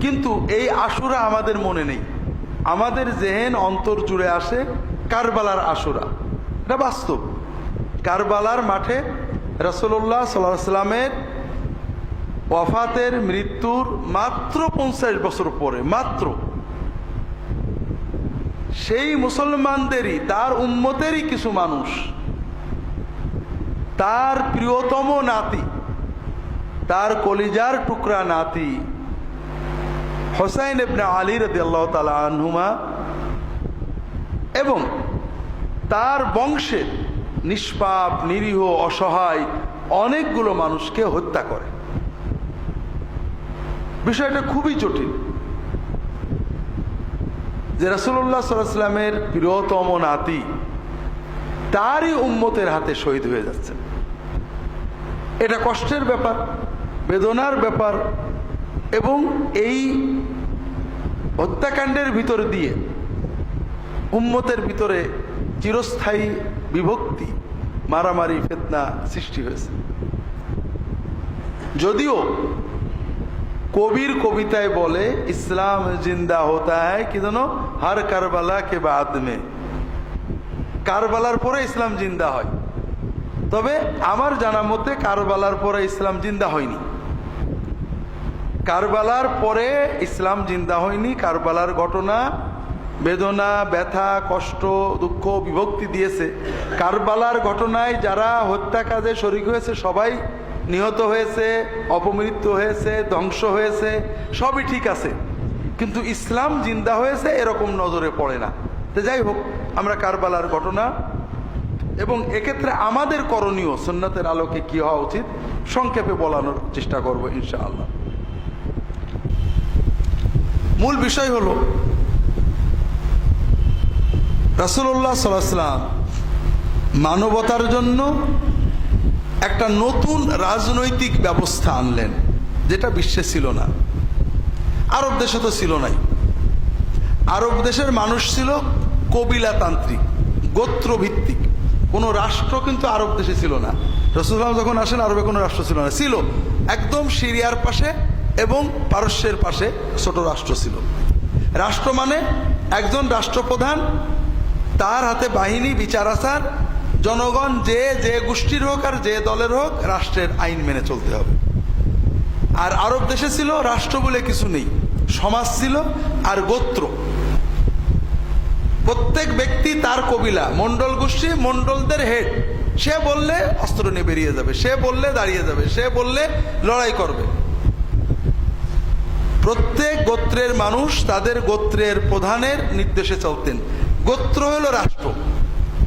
কিন্তু এই আশুরা আমাদের মনে নেই। আমাদের জেহেন অন্তর জুড়ে আসে কারবালার আশুরা। এটা বাস্তব। কারবালার মাঠে রাসূলুল্লাহ সাল্লাল্লাহু আলাইহি ওয়াসাল্লামের ওয়াফাতের মৃত্যুর মাত্র 50 বছর পরে, মাত্র সেই মুসলমানদেরই, তার উম্মতেরই কিছু মানুষ তার প্রিয়তম নাতি, তার কলিজার টুকরা নাতি হুসাইন ইবনে আলী রাদিয়াল্লাহু তাআলা আনহুমা এবং তার বংশের নিষ্পাপ নিরীহ অসহায় অনেকগুলো মানুষকে হত্যা করে। বিষয়টা খুবই জটিল যে রাসূলুল্লাহ সাল্লাল্লাহু আলাইহি ওয়াসাল্লামের প্রিয়তম নাতি তারই উম্মতের হাতে শহীদ হয়ে যাচ্ছে। এটা কষ্টের ব্যাপার, বেদনার ব্যাপার, এবং এই হত্যাকাণ্ডের ভিতর দিয়ে উম্মতের ভিতরে চিরস্থায়ী বিভক্তি, মারামারি, ফিতনা সৃষ্টি হয়েছে। যদিও কবির কবিতায় বলে ইসলাম জিন্দা হতা হ্যায় কি জানো, হর কারবালা কে বাদ মে, কারবালার পরে ইসলাম জিন্দা হয়। তবে আমার জানা মতে কারবালার পরে ইসলাম জিন্দা হয়নি। কারবালার পরে ইসলাম জিন্দা হয়নি। কারবালার ঘটনা বেদনা, ব্যথা, কষ্ট, দুঃখ, বিভক্তি দিয়েছে। কারবালার ঘটনায় যারা হত্যা কাজে শরীক হয়েছে সবাই নিহত হয়েছে, অপমৃত্যু হয়েছে, ধ্বংস হয়েছে, সবই ঠিক আছে, কিন্তু ইসলাম জিন্দা হয়েছে এরকম নজরে পড়ে না। তো যাই হোক, আমরা কারবালার ঘটনা এবং এক্ষেত্রে আমাদের করণীয় সুন্নাতের আলোকে কি হওয়া উচিত সংক্ষেপে বলানোর চেষ্টা করব ইনশাআল্লাহ। মূল বিষয় হলো রাসূলুল্লাহ সাল্লাল্লাহু আলাইহি ওয়াসাল্লাম মানবতার জন্য একটা নতুন রাজনৈতিক ব্যবস্থা আনলেন, যেটা বিশ্বে ছিল না। আরব দেশে তো ছিল নাই। আরব দেশের মানুষ ছিল কবিলাতান্ত্রিক, গোত্রভিত্তিক। কোনো রাষ্ট্র কিন্তু আরব দেশে ছিল না। রাসূলুল্লাহ যখন আসেন আরবে কোনো রাষ্ট্র ছিল না। ছিল একদম সিরিয়ার পাশে এবং পারস্যের পাশে ছোট রাষ্ট্র ছিল। রাষ্ট্র মানে একজন রাষ্ট্রপ্রধান, তার হাতে বাহিনী, বিচার আচার, জনগণ যে যে গোষ্ঠীর হোক আর যে দলের হোক রাষ্ট্রের আইন মেনে চলতে হবে। আর আরব দেশে ছিল রাষ্ট্র বলে কিছু নেই, সমাজ ছিল আর গোত্র। প্রত্যেক ব্যক্তি তার কবিলা, মন্ডল গোষ্ঠী, মন্ডলদের হেড। সে বললে অস্ত্র নিয়ে বেরিয়ে যাবে, সে বললে দাঁড়িয়ে যাবে, সে বললে লড়াই করবে। প্রত্যেক গোত্রের মানুষ তাদের গোত্রের প্রধানের নির্দেশে চলতেন। গোত্র হলো রাষ্ট্র।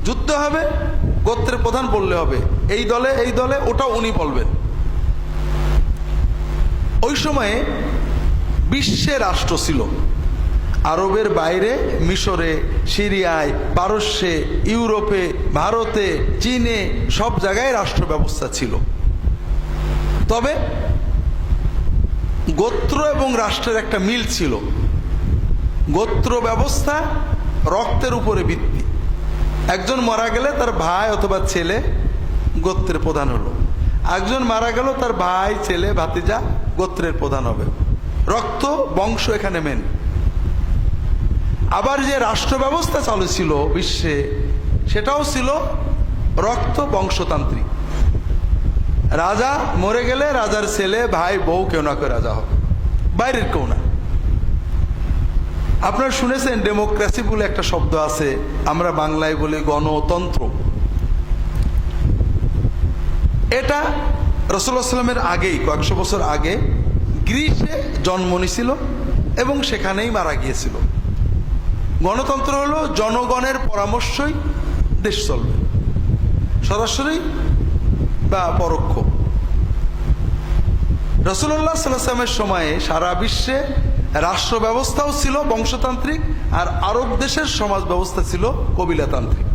যুদ্ধ হবে, গোত্রের প্রধান বললে হবে এই দলে এই দলে, ওটা উনি বলবেন। ওই সময়ে বিশ্বে রাষ্ট্র ছিল। আরবের বাইরে মিশরে, সিরিয়ায়, পারস্যে, ইউরোপে, ভারতে, চীনে সব জায়গায় রাষ্ট্র ব্যবস্থা ছিল। তবে গোত্র এবং রাষ্ট্রের একটা মিল ছিল। গোত্র ব্যবস্থা রক্তের উপরে ভিত্তি। একজন মারা গেলে তার ভাই অথবা ছেলে গোত্রের প্রধান হলো, একজন মারা গেল তার ভাই, ছেলে, ভাতিজা গোত্রের প্রধান হবে। রক্ত, বংশ এখানে মেন। আবার যে রাষ্ট্র ব্যবস্থা চালু ছিল বিশ্বে, সেটাও ছিল রক্ত বংশতান্ত্রিক। রাজা মরে গেলে রাজার ছেলে, ভাই, বউ কেউ না কেউ রাজা হবে, বাইরের কেউ না। আপনারা শুনেছেন ডেমোক্রেসি বলে একটা শব্দ আছে, আমরা বাংলায় বলি গণতন্ত্র। এটা রাসূলুল্লাহ সাল্লাল্লাহু আলাইহি ওয়াসাল্লামের আগেই, কয়েকশো বছর আগে গ্রিসে জন্ম নিয়েছিল এবং সেখানেই মারা গিয়েছিল। গণতন্ত্র হলো জনগণের পরামর্শই দেশ চলবে, সরাসরি বা পরোক্ষ। রাসূলুল্লাহ সাল্লাল্লাহু আলাইহি ওয়াসাল্লামের সময়ে সারা বিশ্বে রাষ্ট্র ব্যবস্থাও ছিল বংশতান্ত্রিক, আর আরব দেশের সমাজ ব্যবস্থা ছিল কবিলাতান্ত্রিক।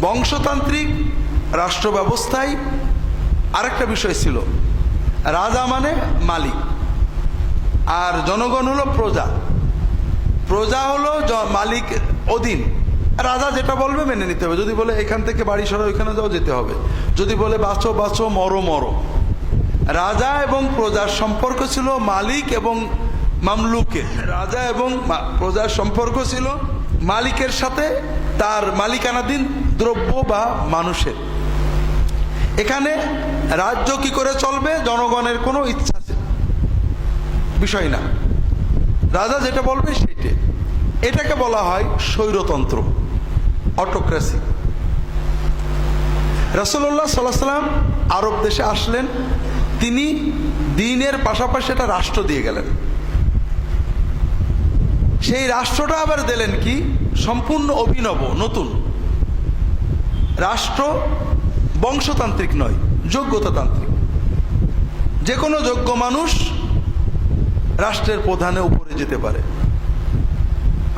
বংশতান্ত্রিক রাষ্ট্র ব্যবস্থায় আরেকটা বিষয় ছিল, রাজা মানে মালিক আর জনগণ হলো প্রজা। প্রজা হলো মালিক অধীন। রাজা যেটা বলবে মেনে নিতে হবে। যদি বলে এখান থেকে বাড়ি সরো, ওইখানে যাও, যেতে হবে। যদি বলে বাঁচো বাঁচো, মরো মরো। রাজা এবং প্রজার সম্পর্ক ছিল মালিক এবং মামলুকের। রাজা এবং প্রজার সম্পর্ক ছিল মালিকের সাথে তার মালিকানাধীন দ্রব্য বা মানুষের। এখানে রাজ্য কি করে চলবে জনগণের কোনো ইচ্ছা বিষয় না, রাজা যেটা বলবে সেইটা। এটাকে বলা হয় স্বৈরতন্ত্র, অটোক্রেসি। রাসূলুল্লাহ সাল্লাল্লাহু আলাইহি ওয়াসাল্লাম আরব দেশে আসলেন, তিনি দ্বীনের পাশাপাশি একটা রাষ্ট্র দিয়ে গেলেন। সেই রাষ্ট্রটা আবার দিলেন কি সম্পূর্ণ অভিনব নতুন রাষ্ট্র, বংশতান্ত্রিক নয়, যোগ্যতাতান্ত্রিক। যে কোনো যোগ্য মানুষ রাষ্ট্রের প্রধানে উপরে যেতে পারে।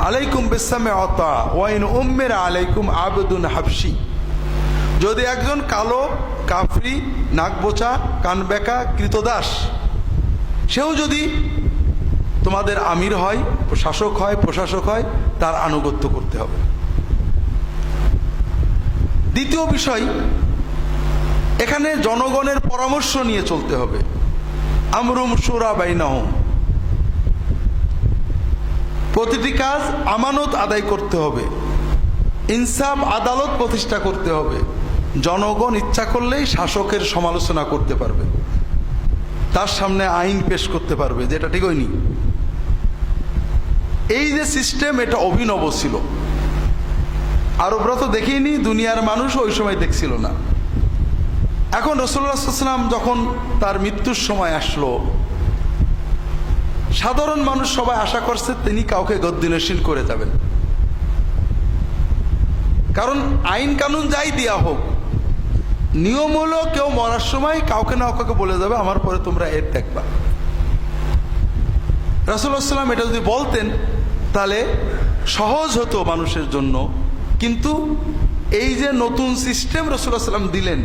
আলাইকুম বিসসামি আতা ওয়াইন উম্মের আলাইকুম আবদুন হাবশি। যদি একজন কালো কাফরি নাকবোচা কানবেকা কৃতদাস সেও যদি তোমাদের আমির হয়, শাসক হয়, প্রশাসক হয়, তার আনুগত্য করতে হবে। দ্বিতীয় বিষয়, এখানে জনগণের পরামর্শ নিয়ে চলতে হবে। আমরুম শুরা বাইনাহুম, প্রতিটি কাজ আমানত আদায় করতে হবে, ইনসাফ আদালত প্রতিষ্ঠা করতে হবে। জনগণ ইচ্ছা করলেই শাসকের সমালোচনা করতে পারবে, তার সামনে আইন পেশ করতে পারবে, যেটা ঠিক হয়নি। এই যে সিস্টেম, এটা অভিনব ছিল। আরবরা তো দেখেইনি, দুনিয়ার মানুষ ওই সময় দেখছিল না। এখন রাসূলুল্লাহ সাল্লাল্লাহু আলাইহি ওয়াসাল্লাম যখন তার মৃত্যুর সময় আসলো, সাধারণ মানুষ সবাই আশা করছে তিনি কাউকে গদ্দিনশীল করে যাবেন। কারণ আইন কানুন যাই দেয়া হোক, নিয়ম হলো কেউ মরার সময় কাউকে না কাউকে বলে যাবে আমার পরে তোমরা এর দেখবা। রাসূলুল্লাহ সাল্লাল্লাহু আলাইহি ওয়াসাল্লাম এটা যদি বলতেন তাহলে সহজ হতো মানুষের জন্য। কিন্তু এই যে নতুন সিস্টেম রাসূলুল্লাহ সাল্লাল্লাহু আলাইহি ওয়াসাল্লাম দিলেন,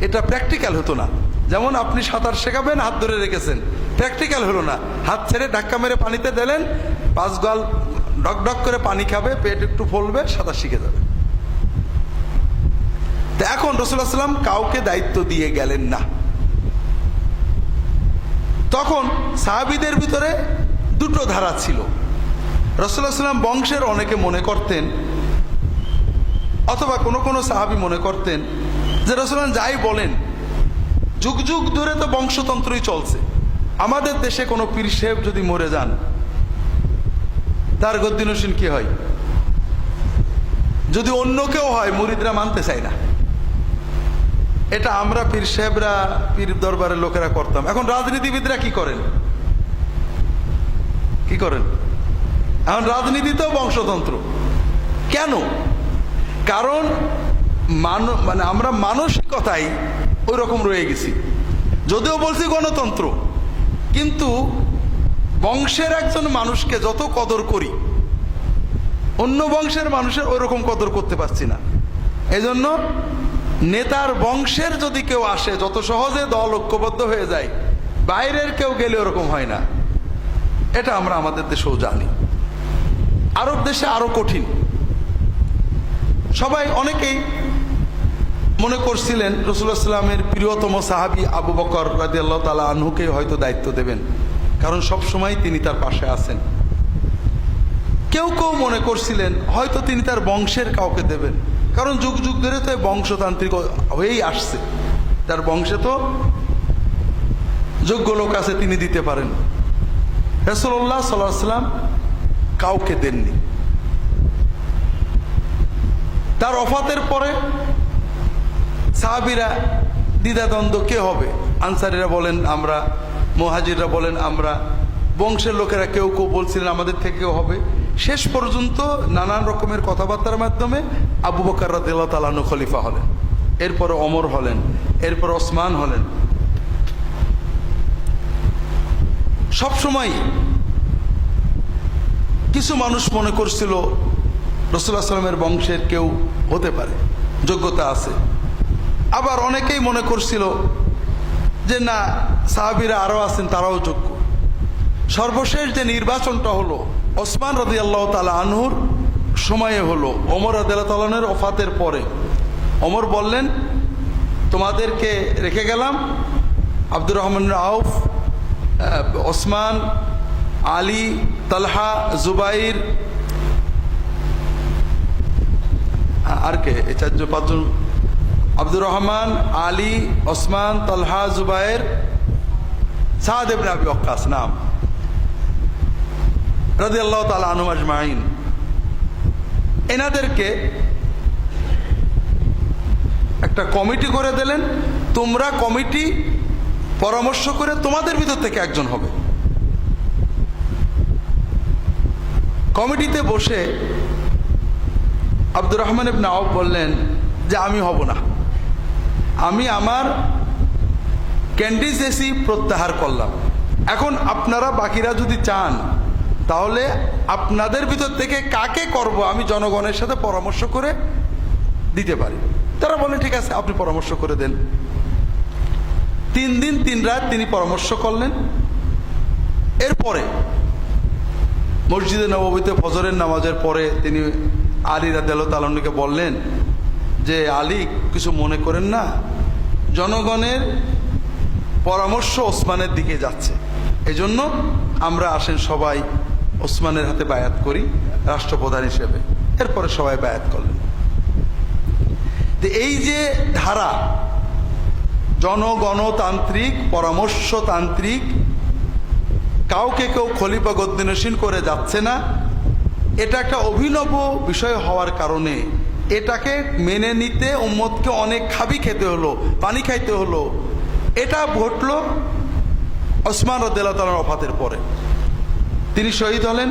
এটা প্র্যাকটিক্যাল হতো না। যেমন আপনি সাঁতার শেখাবেন, হাত ধরে রেখেছেন, প্র্যাকটিক্যাল হলো না। হাত ছেড়ে ধাক্কা মেরে পানিতে দিলেন, 5 গাল ডক ডক করে পানি খাবে, পেট একটু ফলবে, সাঁতার শিখে যাবে। তো এখন রাসূলুল্লাহ সাল্লাল্লাহু আলাইহি ওয়াসাল্লাম কাউকে দায়িত্ব দিয়ে গেলেন না। তখন সাহাবীদের ভিতরে দুটো ধারা ছিল। রাসূলুল্লাহ সাল্লাল্লাহু আলাইহি ওয়াসাল্লাম বংশের অনেকে মনে করতেন, অথবা কোনো কোনো সাহাবী মনে করতেন যে রাসূলুল্লাহ যাই বলেন, যুগ যুগ ধরে তো বংশতন্ত্রই চলছে। আমাদের দেশে কোনো পীর সাহেব যদি মরে যান, তার গদ্দিনশীল কি হয়? যদি অন্য কেউ হয়, মুরিদরা মানতে চায় না। এটা আমরা পীর সাহেবরা, পীর দরবারের লোকেরা করতাম। এখন রাজনীতিবিদরা কি করেন? কি করেন? এখন রাজনীতিতেও বংশতন্ত্র। কেন? কারণ মানে আমরা মানসিকতাই ওই রকম রয়ে গেছি। যদিও বলছি গণতন্ত্র, কিন্তু বংশের একজন মানুষকে যত কদর করি, অন্য বংশের মানুষের ওই রকম কদর করতে পারছি না। এজন্য নেতার বংশের যদি কেউ আসে, যত সহজে দল ঐক্যবদ্ধ হয়ে যায়, বাইরের কেউ গেলে ওরকম হয় না। এটা আমরা আমাদের দেশেও জানি। আরব দেশে আরো কঠিন। সবাই অনেকেই মনে করছিলেন রাসূলুল্লাহ সাল্লাল্লাহু আলাইহি ওয়াসাল্লামের প্রিয়তম সাহাবী আবু বকর রাদিয়াল্লাহু তাআলা আনহুকে হয়তো দায়িত্ব দেবেন, কারণ সব সময় তিনি তার পাশে আছেন। কেউ কেউ মনে করছিলেন হয়তো তিনি তার বংশের কাউকে দেবেন, কারণ যুগ যুগ ধরে তো বংশতান্ত্রিক হয়েই আসছে, তার বংশে তো যোগ্য লোক আছে, তিনি দিতে পারেন। রাসূলুল্লাহ সাল্লাল্লাহু আলাইহি ওয়াসাল্লাম কাউকে দেননি। তার ওফাতের পরে সাহাবীরা দ্বিধাদ্বন্দ্ব, কে হবে? আনসারীরা বলেন আমরা, মুহাজিররা বলেন আমরা, বংশের লোকেরা কেউ কেউ বলছিলেন আমাদের থেকেও হবে। শেষ পর্যন্ত নানান রকমের কথাবার্তার মাধ্যমে আবু বকর রাদিয়াল্লাহু তাআলা আনহু খলিফা হলেন, এরপরে ওমর হলেন, এরপর ওসমান হলেন। সবসময় কিছু মানুষ মনে করছিল রাসূলুল্লাহ সাল্লাল্লাহু আলাইহি ওয়াসাল্লামের বংশের কেউ হতে পারে, যোগ্যতা আছে। আবার অনেকেই মনে করছিল যে না, সাহাবীরা আরো আছেন, তারাও যোগ্য। সর্বশেষ যে নির্বাচনটা হলো ওসমান রাদিয়াল্লাহু তাআলা আনহুর সময়ে হলো, ওমর রাদিয়াল্লাহু তাআলা আনহুর ওফাতের পরে। ওমর বললেন তোমাদেরকে রেখে গেলাম, আব্দুর রহমান আউফ, ওসমান, আলী, তালহা, জুবাইর, আর কে, এই 4-5 জন, আব্দুর রহমান, আলী, ওসমান, তালহা, জুবাইর, সাদ ইবনে আবি ওয়াক্কাস নাম রাদিয়াল্লাহু তাআলা আনহুম আজমাইন। এনাদেরকে একটা কমিটি করে দিলেন, তোমরা কমিটি পরামর্শ করে তোমাদের ভিতর থেকে একজন হবে। কমিটিতে বসে আব্দুর রহমান ইবনে আউফ বললেন যে আমি হব না, আমি আমার ক্যান্ডিডেসি প্রত্যাহার করলাম। এখন আপনারা বাকিরা যদি চান তাহলে আপনাদের ভিতর থেকে কাকে করব আমি জনগণের সাথে পরামর্শ করে দিতে পারি। তারা বলেন ঠিক আছে, আপনি পরামর্শ করে দেন। 3 দিন 3 রাত তিনি পরামর্শ করলেন। এরপরে মসজিদে নববীতে ফজরের নামাজের পরে তিনি আলী রাদিয়াল্লাহু তাআলা আনহুকে বললেন যে আলী, কিছু মনে করেন না, জনগণের পরামর্শ ওসমানের দিকে যাচ্ছে, এজন্য আমরা আসেন সবাই ওসমানের হাতে বায়াত করি রাষ্ট্রপ্রধান হিসেবে। এরপরে সবাই বায়াত করলেন। এই যে ধারা, জনগণতান্ত্রিক, পরামর্শতান্ত্রিক, কাউকে কেউ খলিফা গদ্দিনশীন করে যাচ্ছে না, এটা একটা অভিনব বিষয় হওয়ার কারণে এটাকে মেনে নিতে উম্মতকে অনেক খাবি খেতে হলো, পানি খাইতে হলো। এটা ঘটলো ওসমান রাদিয়াল্লাহু তাআলার ওফাতের পরে। তিনি শহীদ হলেন,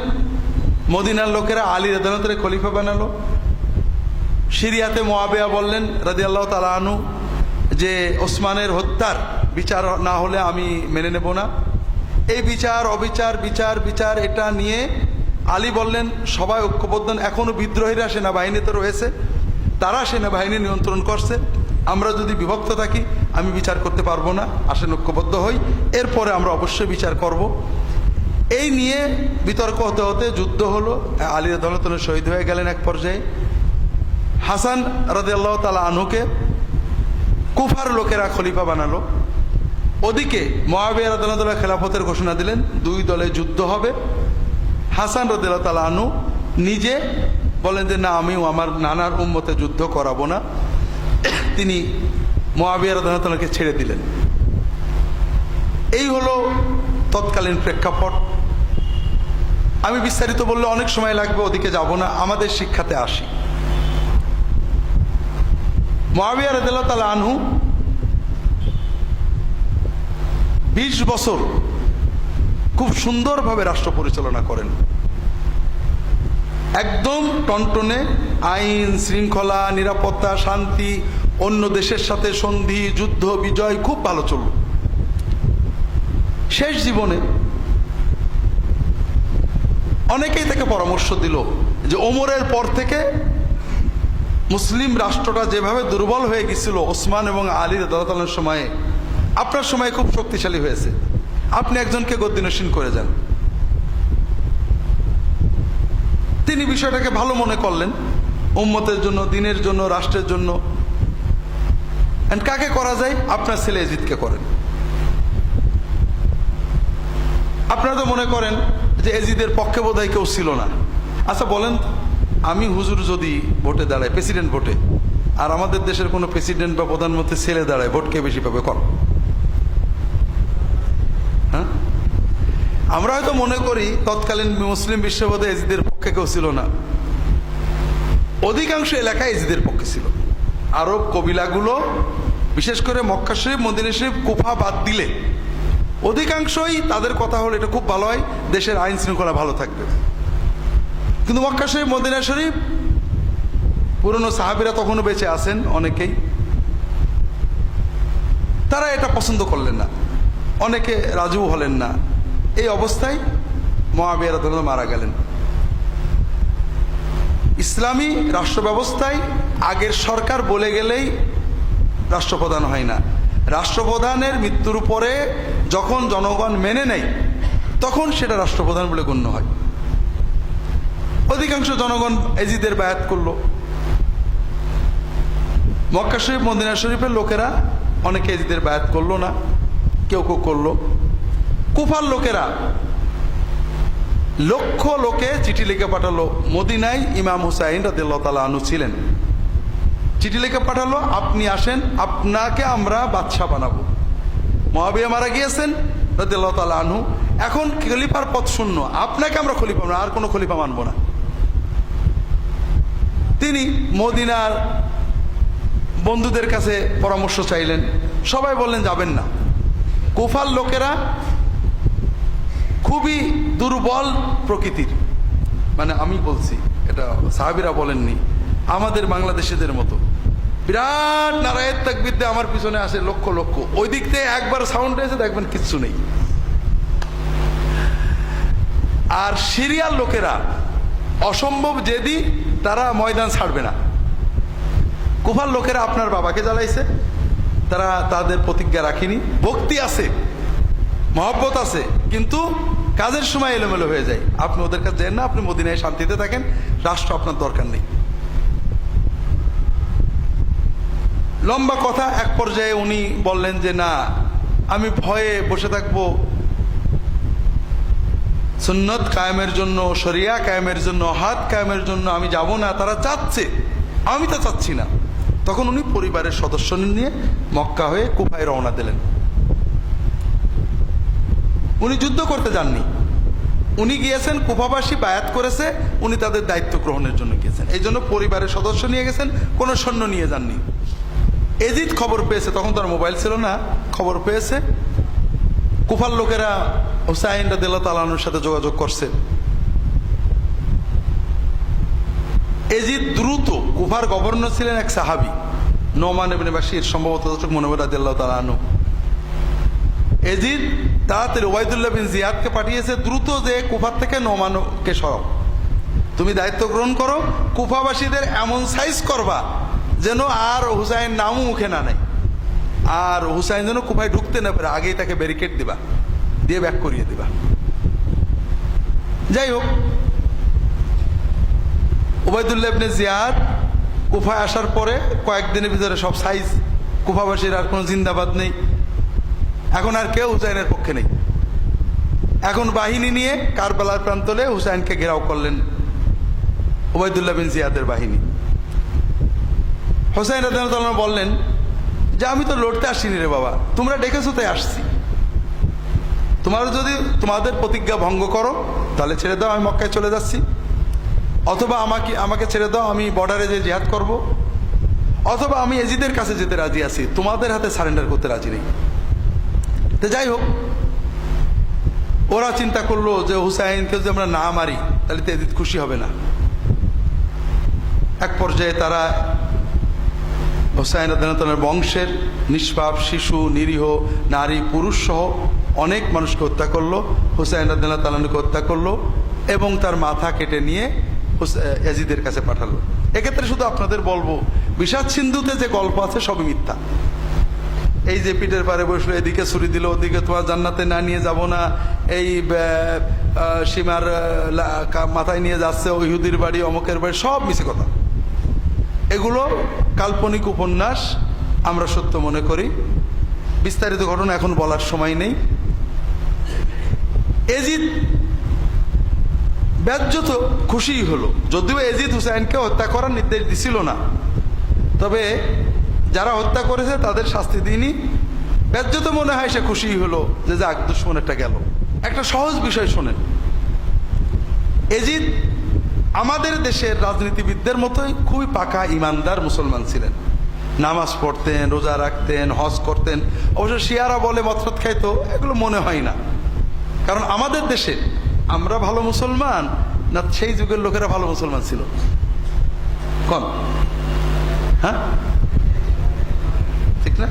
মদিনার লোকেরা আলী রাদিয়াল্লাহু তাআলা খলিফা বানালো। সিরিয়াতে মুআবিয়া বললেন রাদিয়াল্লাহু তাআলা আনহু যে ওসমানের হত্যার বিচার না হলে আমি মেনে নেব না। এই বিচার অবিচার, বিচার বিচার, এটা নিয়ে আলী বললেন সবাই ঐক্যবদ্ধ, এখনো বিদ্রোহীরা সেনাবাহিনীতে রয়েছে, তারা সেনাবাহিনী নিয়ন্ত্রণ করছে, আমরা যদি বিভক্ত থাকি আমি বিচার করতে পারবো না, আসেন ঐক্যবদ্ধ হই, এরপরে আমরা অবশ্যই বিচার করব। এই নিয়ে বিতর্ক হতে হতে যুদ্ধ হলো, আলী রাদিয়াল্লাহু তাআলা শহীদ হয়ে গেলেন। এক পর্যায়ে হাসান রাদিয়াল্লাহু তাআলা আনহুকে কুফার লোকেরা খলিফা বানালো। ওদিকে মুআবিয়া রাদিয়াল্লাহু তাআলা খেলাফতের ঘোষণা দিলেন, 2 দলে যুদ্ধ হবে। হাসান রাদিয়াল্লাহু তাআলা আনহু নিজে বলেন যে না, আমিও আমার নানার উম্মতে যুদ্ধ করাবো না। তিনি মুআবিয়া রাদিয়াল্লাহু তাআলাকে ছেড়ে দিলেন। এই হলো তৎকালীন প্রেক্ষাপট। আমি বিস্তারিত বললে অনেক সময় লাগবে, ওদিকে যাব না, আমাদের শিক্ষাতে আসি। মুআবিয়া রাদিয়াল্লাহু তাআলা আনহু 20 বছর খুব সুন্দরভাবে রাষ্ট্র পরিচালনা করেন। একদম টনটনে আইন শৃঙ্খলা, নিরাপত্তা, শান্তি, অন্য দেশের সাথে সন্ধি, যুদ্ধ বিজয় খুব ভালো চলল। শেষ জীবনে অনেকেই তাকে পরামর্শ দিল যে ওমরের পর থেকে মুসলিম রাষ্ট্রটা যেভাবে দুর্বল হয়ে গেছিল ওসমান এবং আলী রাদিয়াল্লাহু তাআলার সময়ে, আপনার সময় খুব শক্তিশালী হয়েছে, আপনি একজনকে গদ্দিনশীন করে যান। তিনি বিষয়টাকে ভালো মনে করলেন, উম্মতের জন্য, দিনের জন্য, রাষ্ট্রের জন্য। কাকে করা যায়? আপনার ছেলে এজিদকে করেন। আপনারা তো মনে করেন যে এজিদের পক্ষে বোধহয় কেউ ছিল না। আচ্ছা বলেন, আমি হুজুর যদি ভোটে দাঁড়ায়, প্রেসিডেন্ট ভোটে, আর আমাদের দেশের কোনো প্রেসিডেন্ট বা প্রধানমন্ত্রী ছেলে দাঁড়ায়, ভোট কে বেশি পাবে? কর। হ্যাঁ, আমরা হয়তো মনে করি তৎকালীন মুসলিম বিশ্ববোধে এজিদের পক্ষে কেউ ছিল না, অধিকাংশ এলাকায় এজিদের পক্ষে ছিল। আরব কবিলাগুলো, বিশেষ করে মক্কা শরীফ, মদিনা শরীফ, কুফা বাদ দিলে অধিকাংশই তাদের কথা হলো এটা খুব ভালো হয়, দেশের আইন শৃঙ্খলা ভালো থাকবে। কিন্তু মক্কা শরীফ, মদিনা শরীফ, পুরনো সাহাবীরা তখনও বেঁচে আছেন অনেকেই, তারা এটা পছন্দ করলেন না, অনেকে রাজিও হলেন না। এই অবস্থায় মুআবিয়া রাদিয়াল্লাহু মারা গেলেন। ইসলামী রাষ্ট্র ব্যবস্থায় আগের সরকার বলে গেলেই রাষ্ট্রপ্রধান হয় না, রাষ্ট্রপ্রধানের মৃত্যুর পরে যখন জনগণ মেনে নেয় তখন সেটা রাষ্ট্রপ্রধান বলে গণ্য হয়। অধিকাংশ জনগণ এজিদের বায়াত করলো। মক্কা শরীফ, মদিনা শরীফের লোকেরা অনেকে এজিদের বায়াত করলো না। কেউ কেউ করলো। কুফার লোকেরা লক্ষ লোকে চিঠি লিখে পাঠালো মদিনায় ইমাম হুসাইন রাদিয়াল্লাহু তাআলা আনহু ছিলেন। চিঠি লিখে পাঠালো, আপনি আসেন, আপনাকে আমরা বাদশাহ বানাবো। মুআবিয়া মারা গিয়েছেন রাদিয়াল্লাহু তাআলা আনহু, এখন খলিফার পদ শূন্য, আপনাকে আমরা খলিফা না, আর কোনো খলিফা মানব না। তিনি মদিনার বন্ধুদের কাছে পরামর্শ চাইলেন, সবাই বললেন যাবেন না। কুফার লোকেরা খুবই দুর্বল প্রকৃতির, মানে আমি বলছি, এটা সাহাবীরা বলেননি, আমাদের বাংলাদেশিদের মতো বিরাট নারায়েত তাকবীর দিয়ে আমার পিছনে আসে লক্ষ লক্ষ, ওই দিক থেকে একবার সাউন্ড এসে দেখবেন কিচ্ছু নেই। আর সিরিয়ার লোকেরা অসম্ভব জেদি, তারা ময়দান ছাড়বে না। কুফার লোকেরা আপনার বাবাকে জ্বালাইছে, তারা তাদের প্রতিজ্ঞা রাখেনি। ভক্তি আছে, মহব্বত আছে, কিন্তু কাজের সময় এলোমেলো হয়ে যায়। আপনি ওদের কাছে যান না, আপনি মদিনায় শান্তিতে থাকেন, রাষ্ট্র আপনার দরকার নেই। লম্বা কথা, এক পর্যায়ে উনি বললেন যে না, আমি ভয়ে বসে থাকবো, সুন্নত কায়েমের জন্য, শরিয়া কায়েমের জন্য, হাত কায়েমের জন্য আমি যাব না। তারা চাচ্ছে, আমি তো চাচ্ছি না। তখন উনি পরিবারের সদস্য নিয়ে মক্কা হয়ে কুফায় রওনা দিলেন। উনি যুদ্ধ করতে যাননি, উনি গিয়েছেন, কুফাবাসী বায়াত করেছে, উনি তাদের দায়িত্ব গ্রহণের জন্য গিয়েছেন। এই জন্য পরিবারের সদস্য নিয়ে গেছেন, কোনো সৈন্য নিয়ে যাননি। এজিদ খবর পেয়েছে, তখন তার মোবাইল ছিল না, খবর পেয়েছে। কুফার লোকেরা হুসাইন রাদিয়াল্লাহু তাআলা আনহুর সাথে যোগাযোগ করছে। এজিদ দ্রুত, কুফার গভর্নর ছিলেন এক সাহাবী নোমান ইবনে বাশির, সম্ভবত মনে হয় রাদিয়াল্লাহু তাআলা আনহু। এজিদ তাড়াতাড়ি ওবাইদুল্লাহ বিন জিয়াদকে পাঠিয়েছে, দ্রুত যে কুফার থেকে নোমানকে সরাও, তুমি দায়িত্ব গ্রহণ করো, কুফাবাসীদের এমন সাইজ করবা যেন আর হুসাইন নামও মুখে না নেয়, আর হুসাইন যেন কুফায় ঢুকতে না পারে, আগেই তাকে ব্যারিকেড দিবা, দিয়ে ব্যাক করিয়ে দিবা। যাই হোক, ওবাইদুল্লাহ ইবনে জিয়াদ কুফায় আসার পরে কয়েকদিনের ভিতরে সব সাইজ, কুফাবাসীর আর কোনো জিন্দাবাদ নেই, এখন আর কেউ হুসাইনের পক্ষে নেই। এখন বাহিনী নিয়ে কারবালার প্রান্তরে হুসাইনকে ঘেরাও করলেন ওবাইদুল্লাহ বিন জিয়াদের বাহিনী। হুসাইন রাদিয়াল্লাহু তাআলা বললেন যে আমি তো লড়তে আসিনি রে বাবা, তোমরা ডেকেছো তাই আসছি। তোমরা যদি তোমাদের প্রতিজ্ঞা ভঙ্গ করো তাহলে ছেড়ে দাও, আমি মক্কায় চলে যাচ্ছি, অথবা আমাকে ছেড়ে দাও, আমি বর্ডারে যে জিহাদ করব, অথবা আমি এজিদের কাছে যেতে রাজি আছি, তোমাদের হাতে সারেন্ডার করতে রাজি নেই। তো যাই হোক, ওরা চিন্তা করলো যে হুসাইনকে যদি আমরা না মারি তাহলে তো এজিদ খুশি হবে না। এক পর্যায়ে তারা হুসাইন রাদিয়াল্লাহু তাআলার বংশের নিষ্পাপ শিশু, নিরীহ নারী, পুরুষ সহ অনেক মানুষকে হত্যা করলো, হুসাইন রাদিয়াল্লাহু তাআলাকে হত্যা করলো এবং তার মাথা কেটে নিয়ে এজিদের কাছে পাঠালো। এক্ষেত্রে শুধু আপনাদের বলবো, বিষাদ সিন্ধুতে যে গল্প আছে সবই মিথ্যা। এই যে পিঠের পারে বসলো, এদিকে ছুরি দিল, ওদিকে তোমার জান্নাতে না নিয়ে যাব না, এই সীমার মাথায় নিয়ে যাচ্ছে, ওই ইহুদির বাড়ি, অমুকের বাড়ি, সব মিছে কথা। এগুলো কাল্পনিক উপন্যাস, আমরা সত্য মনে করি। বিস্তারিত ঘটনা এখন বলার সময় নেই। এজিদ ব্যাজ্যত খুশি হলো, যদিও এজিদ হুসাইনকে হত্যা করার নির্দেশ দিছিল না, তবে যারা হত্যা করেছে তাদের শাস্তি দিইনি। ব্যাজ্যত মনে হয় সে খুশি হলো যে যাক, দুশ্মনেরটা গেল। একটা সহজ বিষয় শোনেন, এজিদ আমাদের দেশের রাজনীতিবিদদের মতোই খুবই পাকা ইমানদার মুসলমান ছিলেন, নামাজ পড়তেন, রোজা রাখতেন, হজ করতেন। অবশ্য শিয়ারা বলে মদখত খাইতো, এগুলো মনে হয় না, কারণ আমাদের দেশে আমরা ভালো মুসলমান না সেই যুগের লোকেরা ভালো মুসলমান ছিল? কম, হ্যাঁ ঠিক না?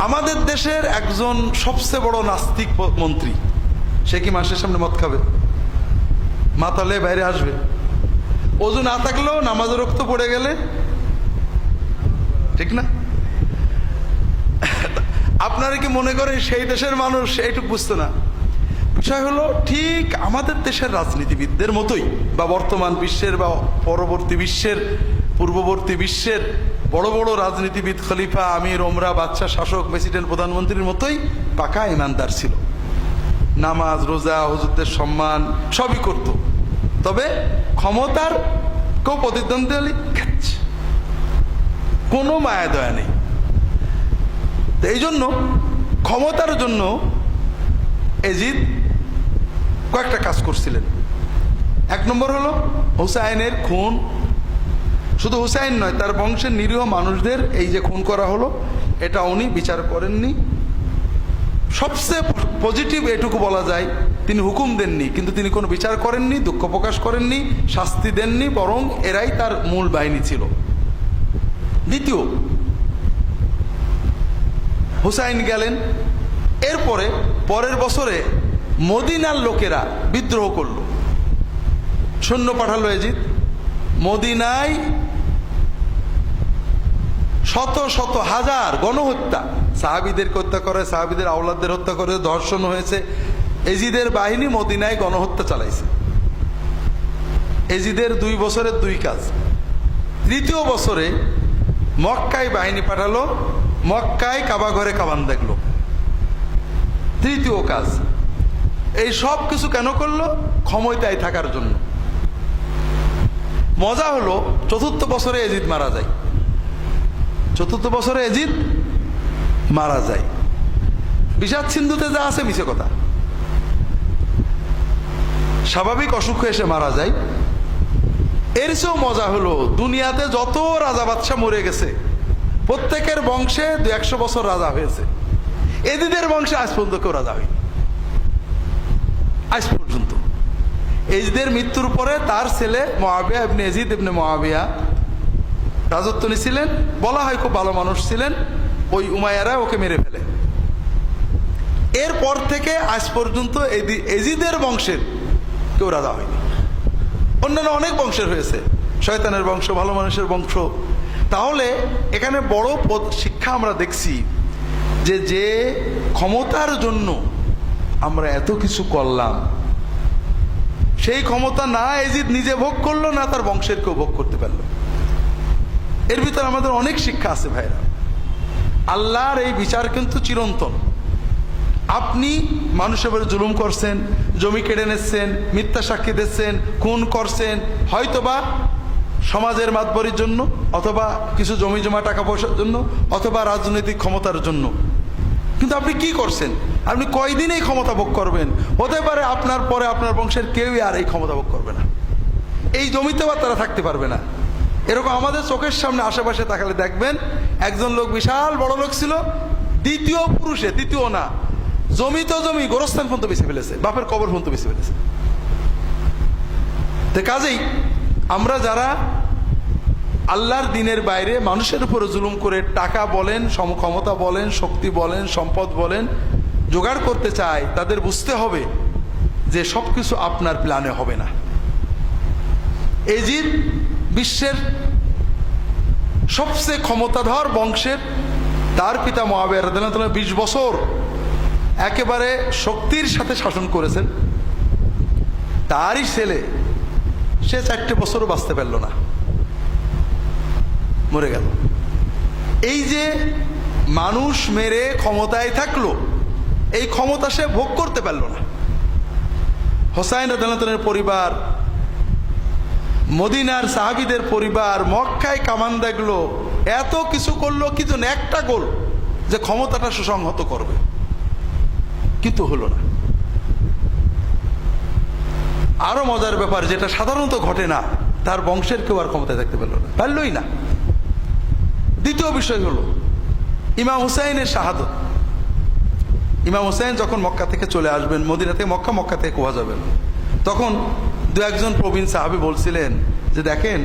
আমাদের দেশের একজন সবচেয়ে বড় নাস্তিক মন্ত্রী, সে কি মাসের সামনে মদ খাবে? মাতালে বাইরে আসবে, ওযু না থাকলেও নামাজের রক্ত পড়ে গেলে, ঠিক না? আপনারা কি মনে করেন সেই দেশের মানুষ এইটুকু বুঝতো না? বিষয় হলো ঠিক আমাদের দেশের রাজনীতিবিদদের মতোই, বা বর্তমান বিশ্বের বা পরবর্তী বিশ্বের, পূর্ববর্তী বিশ্বের বড় বড় রাজনীতিবিদ, খলিফা, আমির, ওমরা, বাদশাহ, শাসক, প্রেসিডেন্ট, প্রধানমন্ত্রীর মতোই পাকা ইমানদার ছিল। নামাজ, রোজা, হুজুরদের সম্মান সবই করত, তবে ক্ষমতার কেউ প্রতিদ্বন্দ্বী হলে খাচ্ছে, কোনো মায়া দয়া নেই। তো এই জন্য ক্ষমতার জন্য এজিদ কয়েকটা কাজ করছিলেন। এক নম্বর হলো হুসাইনের খুন। শুধু হুসাইন নয়, তার বংশের নিরীহ মানুষদের এই যে খুন করা হলো, এটা উনি বিচার করেননি। সবচেয়ে পজিটিভ এটুকু বলা যায়, তিনি হুকুম দেননি, কিন্তু তিনি কোনো বিচার করেননি, দুঃখ প্রকাশ করেননি, শাস্তি দেননি, বরং এরাই তার মূল বাহিনী ছিল। দ্বিতীয়, হুসাইন গেলেন, এরপরে পরের বছরে মদিনার লোকেরা বিদ্রোহ করল, সৈন্য পাঠালো এজিদ। মদিনায় শত শত হাজার গণহত্যা, সাহাবীদেরকে হত্যা করে, সাহাবীদের আওলাদদের হত্যা করে, ধর্ষণ হয়েছে। এজিদের বাহিনী মদিনায় গণহত্যা চালাইছে। এজিদের 2 বছরের 2 কাজ। তৃতীয় বছরে মক্কায় বাহিনী পাঠালো, মক্কায় কাবা ঘরে কামান দেখলো। তৃতীয় কাজ। এই সব কিছু কেন করলো? ক্ষমতায় থাকার জন্য। মজা হলো, চতুর্থ বছরে এজিদ মারা যায়। চতুর্থ বছরে এজিদ মারা যায়। বিষাদ সিন্ধুতে যা আছে মিছে কথা। স্বাভাবিক অসুখ এসে মারা যায়। এর চেয়েও মজা হলো, দুনিয়াতে যত রাজা বাদশাহ মরে গেছে, প্রত্যেকের বংশে 200 বছর রাজা হয়েছে। এজিদের বংশে আজ পর্যন্ত কেউ রাজা হয়নি। আজ পর্যন্ত এজিদের মৃত্যুর পরে তার ছেলে মুআবিয়া ইবনে এজিদ ইবনে মুআবিয়া রাজত্ব নিয়েছিলেন। বলা হয় খুব ভালো মানুষ ছিলেন। ওই উমাইয়ারা ওকে মেরে ফেলে। এরপর থেকে আজ পর্যন্ত এজিদের বংশের কেউ রাজা হয়নি। অন্যান্য অনেক বংশের হয়েছে, শয়তানের বংশ, ভালো মানুষের বংশ। তাহলে এখানে বড় শিক্ষা আমরা দেখছি যে যে ক্ষমতার জন্য আমরা এত কিছু করলাম, সেই ক্ষমতা না এজিদ নিজে ভোগ করলো, না তার বংশের কেউ ভোগ করতে পারলো। এর ভিতরে আমাদের অনেক শিক্ষা আছে ভাইরা। আল্লাহর এই বিচার কিন্তু চিরন্তন। আপনি মানুষের উপরে জুলুম করছেন, জমি কেড়ে নিচ্ছেন, মিথ্যা সাক্ষী দিচ্ছেন, খুন করছেন, হয়তোবা সমাজের মাতবরির জন্য, অথবা কিছু জমি জমা টাকা পয়সার জন্য, অথবা রাজনৈতিক ক্ষমতার জন্য। কিন্তু আপনি কি করছেন? আপনি কয়দিন এই ক্ষমতা ভোগ করবেন? হতে পারে আপনার পরে আপনার বংশের কেউই আর এই ক্ষমতা ভোগ করবে না, এই জমিতেও আর তারা থাকতে পারবে না। এরকম আমাদের চোখের সামনে আশেপাশে তাকালে দেখবেন, একজন লোক বিশাল বড় লোক ছিল, দ্বিতীয় পুরুষে, তৃতীয় না, জমি তো জমি, গোরস্থান পর্যন্ত বেছে ফেলেছে, বাপের কবর পর্যন্ত বেছে ফেলেছে। তো কাজেই আমরা যারা আল্লাহর দিনের বাইরে মানুষের উপরে জুলুম করে টাকা বলেন, সমক্ষমতা বলেন, শক্তি বলেন, সম্পদ বলেন জোগাড় করতে চায়, তাদের বুঝতে হবে যে সবকিছু আপনার প্ল্যানে হবে না। এজিদ বিশ্বের সবচেয়ে ক্ষমতাধর বংশের, তার পিতা মুআবিয়া রাদিয়াল্লাহু তাআলা 20 বছর একেবারে শক্তির সাথে শাসন করেছেন। তারই ছেলে, সে 4টে বছরও বাঁচতে পারল না, মরে গেল। এই যে মানুষ মেরে ক্ষমতায় থাকলো, এই ক্ষমতা সে ভোগ করতে পারল না। হোসাইন রাদিয়াল্লাহু তাআলার পরিবার, মদিনার সাহাবীদের পরিবার মক্কায় কামান দেখলো, এত কিছু করলো, কিন্তু একটা গোল যে ক্ষমতাটা সুসংহত করবে, কিন্তু হলো না। আরো মজার ব্যাপার, যেটা সাধারণত ঘটে না, তার বংশের কেউ আর ক্ষমতায় থাকতে পারল না, পারলই না। দ্বিতীয় বিষয় হলো ইমাম হুসাইনের শাহাদত। ইমাম হুসাইন যখন মক্কা থেকে চলে আসবেন, মদিনা থেকে মক্কা, মক্কা থেকে কুফা যাবেন, তখন 2-1 প্রবীণ সাহাবী বলছিলেন যে দেখেন,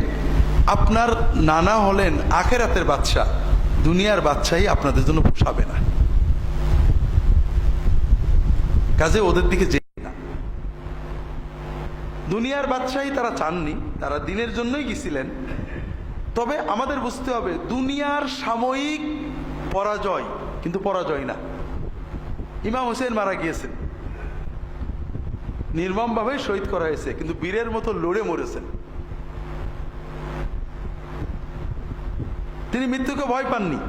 আপনার নানা হলেন আখেরাতের বাদশাহ, দুনিয়ার বাদশাহী আপনাদের জন্য পোষাবে না, কাজে ওদের দিকে যেতে না। দুনিয়ার বাদশাহী তারা চাননি, তারা দিনের জন্যই গেছিলেন। তবে আমাদের বুঝতে হবে, দুনিয়ার সাময়িক পরাজয় কিন্তু পরাজয় না। ইমাম হোসেন মারা গিয়েছেন, নির্মমভাবে শহীদ করা হয়েছে, কিন্তু বীরের মতো লড়ে মরেছেন। তিনি মৃত্যুকে ভয় পাননি।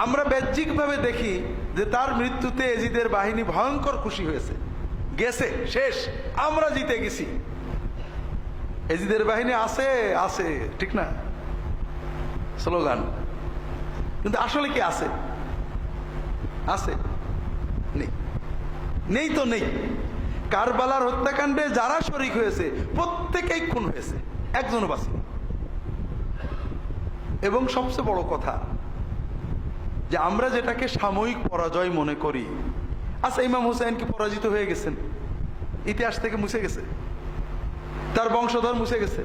আমরা বাহ্যিকভাবে দেখি যে তার মৃত্যুতে এজিদের বাহিনী ভয়ঙ্কর খুশি হয়েছে, গেছে, শেষ, আমরা জিতে গেছি, এজিদের বাহিনী আছে আছে, ঠিক না, স্লোগান। কিন্তু আসলে কি আছে? আছে? নেই। নেই তো নেই। কারবালার হত্যাকাণ্ডে যারা শরীক হয়েছে প্রত্যেকেই খুন হয়েছে, একজনও বাঁচেনি। এবং সবচেয়ে বড় কথা যে আমরা যেটাকে সাময়িক পরাজয় মনে করি, আচ্ছা ইমাম হুসাইন কি পরাজিত হয়ে গেছেন? ইতিহাস থেকে মুছে গেছে? তার বংশধর মুছে গেছে?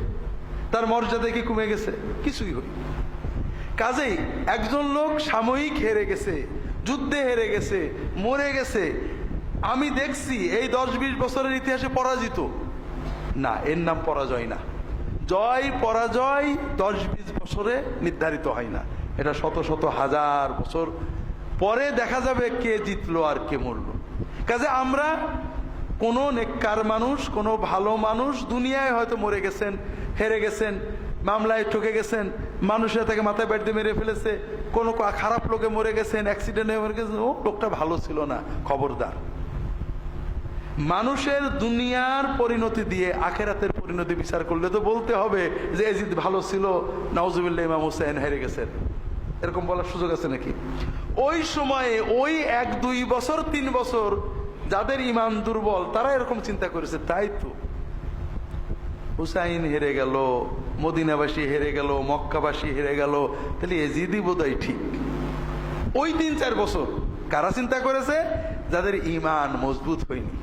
তার মর্যাদা কি কমে গেছে? কিছুই হই। কাজেই একজন লোক সাময়িক হেরে গেছে, যুদ্ধে হেরে গেছে, মরে গেছে, আমি দেখছি এই 10-20 বছরের ইতিহাসে পরাজিত না, এর নাম পরাজয় না। জয় পরাজয় 10-20 বছরে নির্ধারিত হয় না, এটা শত শত হাজার বছর পরে দেখা যাবে কে জিতলো আর কে মরলো। কাজে আমরা কোনো নেককার মানুষ, কোনো ভালো মানুষ দুনিয়ায় হয়তো মরে গেছেন, হেরে গেছেন, মামলায় ঠকে গেছেন, মানুষের তাকে মাথায় ব্যাট দিয়ে মেরে ফেলেছে, কোনো খারাপ লোকে মরে গেছেন, অ্যাক্সিডেন্টে মরে গেছেন, ও লোকটা ভালো ছিল না, খবরদার। মানুষের দুনিয়ার পরিণতি দিয়ে আখেরাতের পরিণতি বিচার করলে তো বলতে হবে যে এজিদ ভালো ছিল, নাউজুবিল্লাহ ইমাম হুসাইন হেরে গেছেন, এরকম বলার সুযোগ আছে নাকি? ওই সময়ে ওই 1-2 বছর 3 বছর যাদের ইমান দুর্বল তারা এরকম চিন্তা করেছে, তাই তো হুসাইন হেরে গেল, মদিনাবাসী হেরে গেল, মক্কাবাসী হেরে গেল, তাহলে এজিদই বোধহয় ঠিক। ওই 3-4 বছর কারা চিন্তা করেছে? যাদের ইমান মজবুত হয়নি।